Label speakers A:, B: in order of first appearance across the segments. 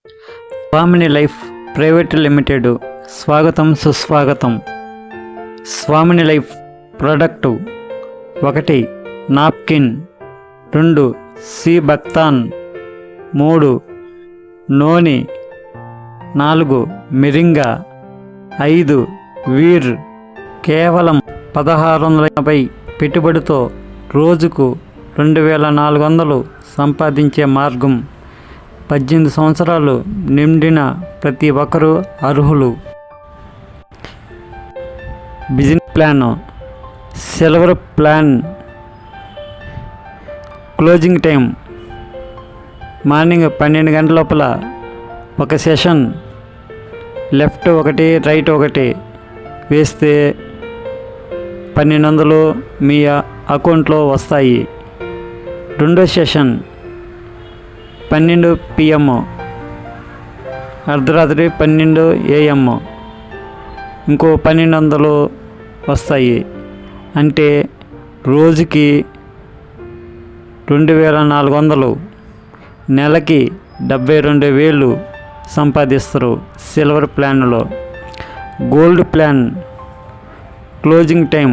A: స్వామిని life private limited స్వాగతం సుస్వాగతం. స్వామిని లైఫ్ ప్రోడక్టు 1 నాప్కిన్, 2 సి బక్తాన్, 3 నోని, 4 మిరింగా, 5 వీర్. కేవలం 1650 పెట్టుబడితో రోజుకు 2400 సంపాదించే మార్గం. 18 సంవత్సరాలు నిండిన ప్రతి ఒక్కరూ అర్హులు. Business plan, silver plan. Closing time morning 12 గంటల లోపల ఒక సెషన్, లెఫ్ట్ 1 రైట్ 1 వేస్తే 1200 మీ అకౌంట్లో వస్తాయి. రెండో సెషన్ 12 PM, అర్ధరాత్రి 12 AM, ఇంకో 1200 వస్తాయి. అంటే రోజుకి 2400, నెలకి 72,000 సంపాదిస్తారు సిల్వర్ ప్లాన్లో. గోల్డ్ ప్లాన్ క్లోజింగ్ టైం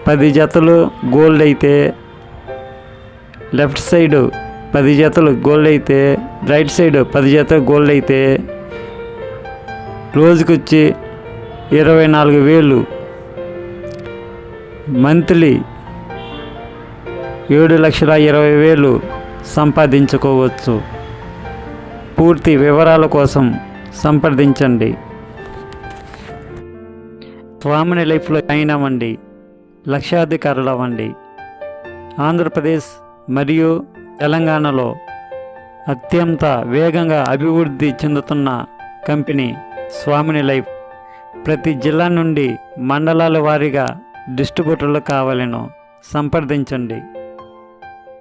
A: 10 జతలు గోల్డ్ అయితే లెఫ్ట్ సైడ్ 10 జతలు గోల్డ్ అయితే రైట్ సైడ్ 10 జతలు గోల్డ్ అయితే రోజుకొచ్చి 24,000. మంత్లీ 7,20,000 సంపాదించుకోవచ్చు. పూర్తి వివరాల కోసం సంప్రదించండి. స్వామిని లైఫ్లో జాయిన్ అవ్వండి, లక్షాధికారులు అవ్వండి. ఆంధ్రప్రదేశ్ మరియు తెలంగాణలో అత్యంత వేగంగా అభివృద్ధి చెందుతున్న కంపెనీ స్వామిని లైఫ్. ప్రతి జిల్లా నుండి మండలాల వారీగా డిస్ట్రిబ్యూటర్లు కావాలను సంప్రదించండి.